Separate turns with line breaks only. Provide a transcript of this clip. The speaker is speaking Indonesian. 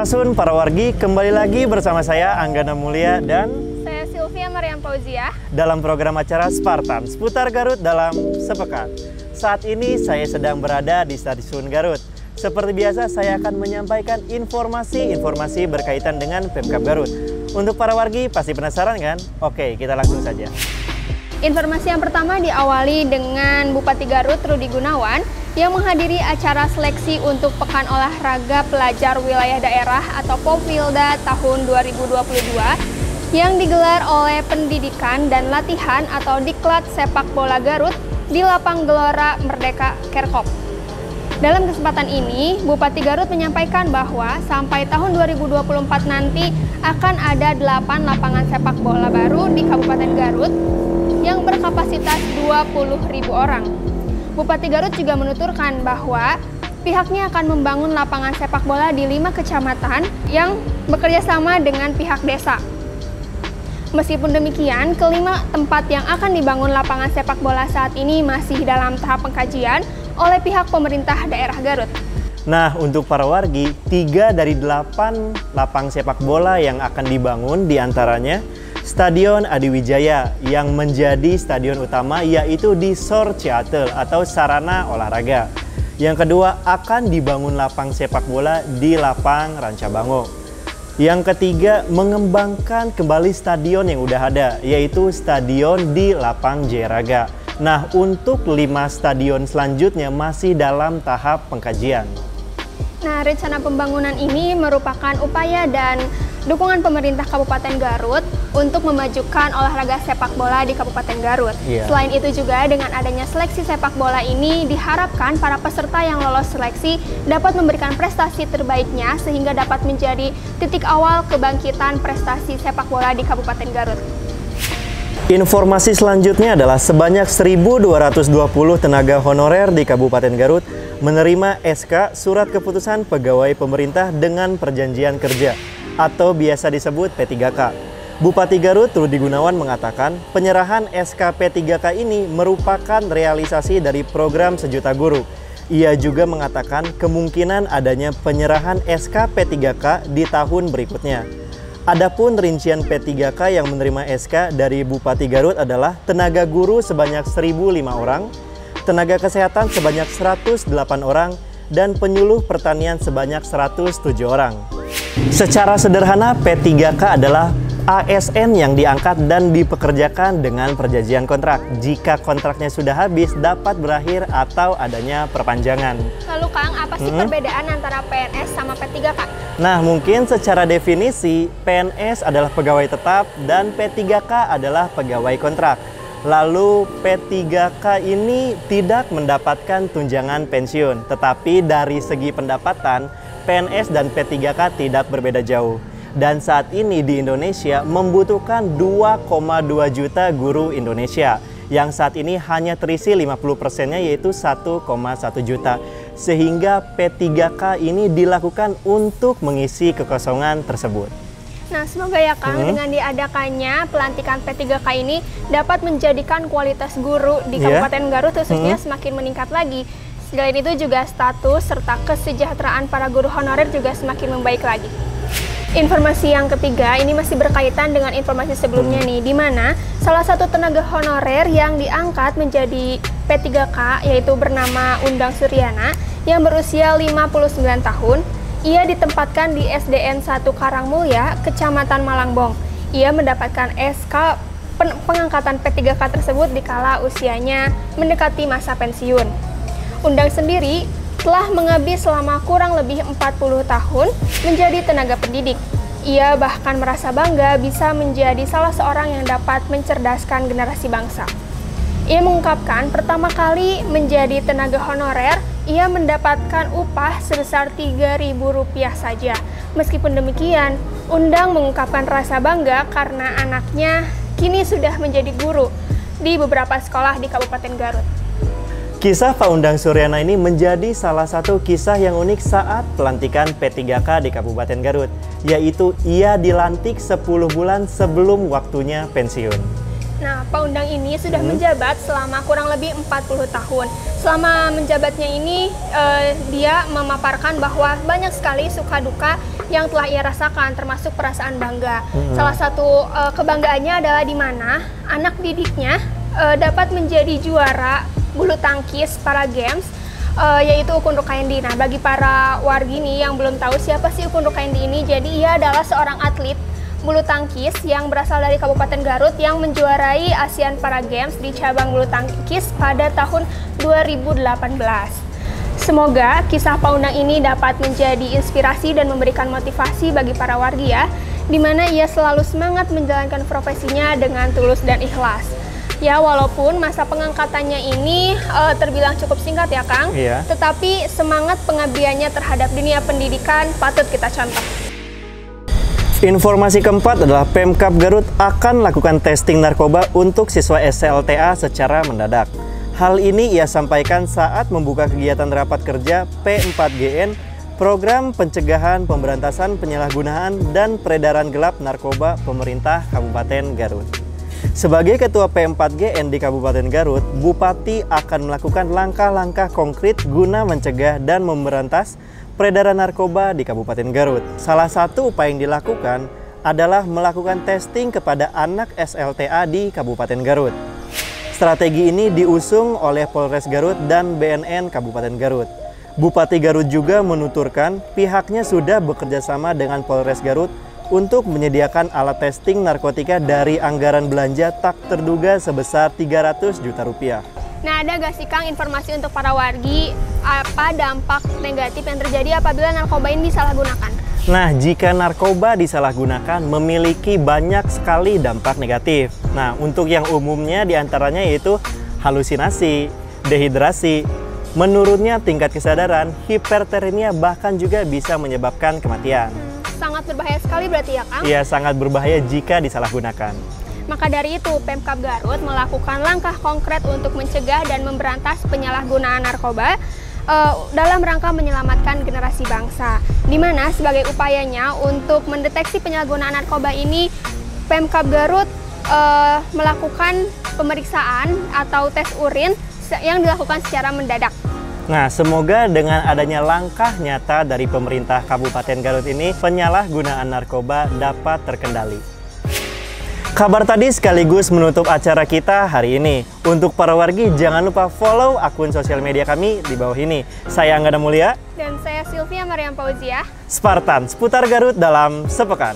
Sampurasun para wargi, kembali lagi bersama saya Anggana Mulia dan
saya Sylvia Mariam Fauzia
dalam program acara Spartan seputar Garut dalam sepekan. Saat ini saya sedang berada di Stasiun Garut. Seperti biasa saya akan menyampaikan informasi berkaitan dengan Pemkab Garut. Untuk para wargi pasti penasaran kan? Oke, kita langsung saja.
Informasi yang pertama diawali dengan Bupati Garut Rudi Gunawan yang menghadiri acara seleksi untuk Pekan Olahraga Pelajar Wilayah Daerah atau Popwilda tahun 2022 yang digelar oleh Pendidikan dan Latihan atau Diklat Sepak Bola Garut di Lapang Gelora Merdeka Kerkop. Dalam kesempatan ini, Bupati Garut menyampaikan bahwa sampai tahun 2024 nanti akan ada 8 lapangan sepak bola baru di Kabupaten Garut yang berkapasitas 20.000 orang. Bupati Garut juga menuturkan bahwa pihaknya akan membangun lapangan sepak bola di 5 kecamatan yang bekerja sama dengan pihak desa. Meskipun demikian, kelima tempat yang akan dibangun lapangan sepak bola saat ini masih dalam tahap pengkajian oleh pihak pemerintah daerah Garut.
Nah, untuk para wargi, 3 dari 8 lapang sepak bola yang akan dibangun diantaranya Stadion Adiwijaya yang menjadi stadion utama yaitu di Sor Ciatel atau sarana olahraga. Yang kedua akan dibangun lapang sepak bola di Lapang Rancabango. Yang ketiga mengembangkan kembali stadion yang udah ada yaitu stadion di Lapang Jayaraga. Nah, untuk 5 stadion selanjutnya masih dalam tahap pengkajian.
Nah, rencana pembangunan ini merupakan upaya dan dukungan pemerintah Kabupaten Garut untuk memajukan olahraga sepak bola di Kabupaten Garut. Selain itu juga dengan adanya seleksi sepak bola ini diharapkan para peserta yang lolos seleksi dapat memberikan prestasi terbaiknya sehingga dapat menjadi titik awal kebangkitan prestasi sepak bola di Kabupaten Garut.
Informasi selanjutnya adalah sebanyak 1.220 tenaga honorer di Kabupaten Garut menerima SK Surat Keputusan Pegawai Pemerintah dengan Perjanjian Kerja atau biasa disebut P3K. Bupati Garut Rudi Gunawan mengatakan penyerahan SK P3K ini merupakan realisasi dari program Sejuta Guru. Ia juga mengatakan kemungkinan adanya penyerahan SK P3K di tahun berikutnya. Adapun rincian P3K yang menerima SK dari Bupati Garut adalah tenaga guru sebanyak 1.005 orang, tenaga kesehatan sebanyak 108 orang, dan penyuluh pertanian sebanyak 107 orang. Secara sederhana, P3K adalah ASN yang diangkat dan dipekerjakan dengan perjanjian kontrak. Jika kontraknya sudah habis, dapat berakhir atau adanya perpanjangan.
Lalu Kang, apa sih perbedaan antara PNS sama P3K?
Nah, mungkin secara definisi, PNS adalah pegawai tetap dan P3K adalah pegawai kontrak. Lalu P3K ini tidak mendapatkan tunjangan pensiun, tetapi dari segi pendapatan, PNS dan P3K tidak berbeda jauh. Dan saat ini di Indonesia membutuhkan 2,2 juta guru Indonesia, yang saat ini hanya terisi 50%-nya yaitu 1,1 juta. Sehingga P3K ini dilakukan untuk mengisi kekosongan tersebut.
Nah, semoga ya Kang, dengan diadakannya pelantikan P3K ini dapat menjadikan kualitas guru di Kabupaten Garut khususnya semakin meningkat lagi. Selain itu juga status serta kesejahteraan para guru honorer juga semakin membaik lagi. Informasi yang ketiga ini masih berkaitan dengan informasi sebelumnya nih, di mana salah satu tenaga honorer yang diangkat menjadi P3K yaitu bernama Undang Suryana yang berusia 59 tahun. Ia ditempatkan di SDN 1 Karangmulya, Kecamatan Malangbong. Ia mendapatkan SK pengangkatan P3K tersebut dikala usianya mendekati masa pensiun. Undang sendiri telah mengabdi selama kurang lebih 40 tahun menjadi tenaga pendidik. Ia bahkan merasa bangga bisa menjadi salah seorang yang dapat mencerdaskan generasi bangsa. Ia mengungkapkan pertama kali menjadi tenaga honorer, ia mendapatkan upah sebesar Rp3.000 saja. Meskipun demikian, Undang mengungkapkan rasa bangga karena anaknya kini sudah menjadi guru di beberapa sekolah di Kabupaten Garut.
Kisah Pak Undang Suryana ini menjadi salah satu kisah yang unik saat pelantikan P3K di Kabupaten Garut, yaitu ia dilantik 10 bulan sebelum waktunya pensiun.
Nah, Pak Undang ini sudah menjabat selama kurang lebih 40 tahun. Selama menjabatnya ini, dia memaparkan bahwa banyak sekali suka duka yang telah ia rasakan, termasuk perasaan bangga. Salah satu kebanggaannya adalah di mana anak didiknya dapat menjadi juara bulu tangkis para games, yaitu Ukun Rukaindi. Nah, bagi para wargi nih yang belum tahu siapa sih Ukun Rukaindi ini, jadi ia adalah seorang atlet bulu tangkis yang berasal dari Kabupaten Garut yang menjuarai Asian Para Games di cabang bulu tangkis pada tahun 2018. Semoga kisah Paunang ini dapat menjadi inspirasi dan memberikan motivasi bagi para wargi ya, di mana ia selalu semangat menjalankan profesinya dengan tulus dan ikhlas. Ya, walaupun masa pengangkatannya ini terbilang cukup singkat ya Kang, tetapi semangat pengabdiannya terhadap dunia pendidikan patut kita contoh.
Informasi keempat adalah Pemkab Garut akan lakukan testing narkoba untuk siswa SLTA secara mendadak. Hal ini ia sampaikan saat membuka kegiatan rapat kerja P4GN, Program Pencegahan Pemberantasan Penyalahgunaan dan Peredaran Gelap Narkoba Pemerintah Kabupaten Garut. Sebagai Ketua P4GN di Kabupaten Garut, Bupati akan melakukan langkah-langkah konkret guna mencegah dan memberantas peredaran narkoba di Kabupaten Garut. Salah satu upaya yang dilakukan adalah melakukan testing kepada anak SLTA di Kabupaten Garut. Strategi ini diusung oleh Polres Garut dan BNN Kabupaten Garut. Bupati Garut juga menuturkan pihaknya sudah bekerja sama dengan Polres Garut untuk menyediakan alat testing narkotika dari anggaran belanja tak terduga sebesar 300 juta rupiah.
Nah, ada gak sih Kang informasi untuk para wargi apa dampak negatif yang terjadi apabila narkoba ini disalahgunakan?
Nah, jika narkoba disalahgunakan memiliki banyak sekali dampak negatif. Nah, untuk yang umumnya diantaranya yaitu halusinasi, dehidrasi, menurunnya tingkat kesadaran, hipertermia, bahkan juga bisa menyebabkan kematian.
Sangat berbahaya sekali berarti ya Kang?
Iya, sangat berbahaya jika disalahgunakan.
Maka dari itu, Pemkab Garut melakukan langkah konkret untuk mencegah dan memberantas penyalahgunaan narkoba dalam rangka menyelamatkan generasi bangsa. Di mana sebagai upayanya untuk mendeteksi penyalahgunaan narkoba ini, Pemkab Garut melakukan pemeriksaan atau tes urin yang dilakukan secara mendadak.
Nah, semoga dengan adanya langkah nyata dari pemerintah Kabupaten Garut ini, penyalahgunaan narkoba dapat terkendali. Kabar tadi sekaligus menutup acara kita hari ini. Untuk para wargi, jangan lupa follow akun sosial media kami di bawah ini. Saya Angga Mulia.
Dan saya Sylvia Mariam Fauzia.
Spartan, seputar Garut dalam sepekan.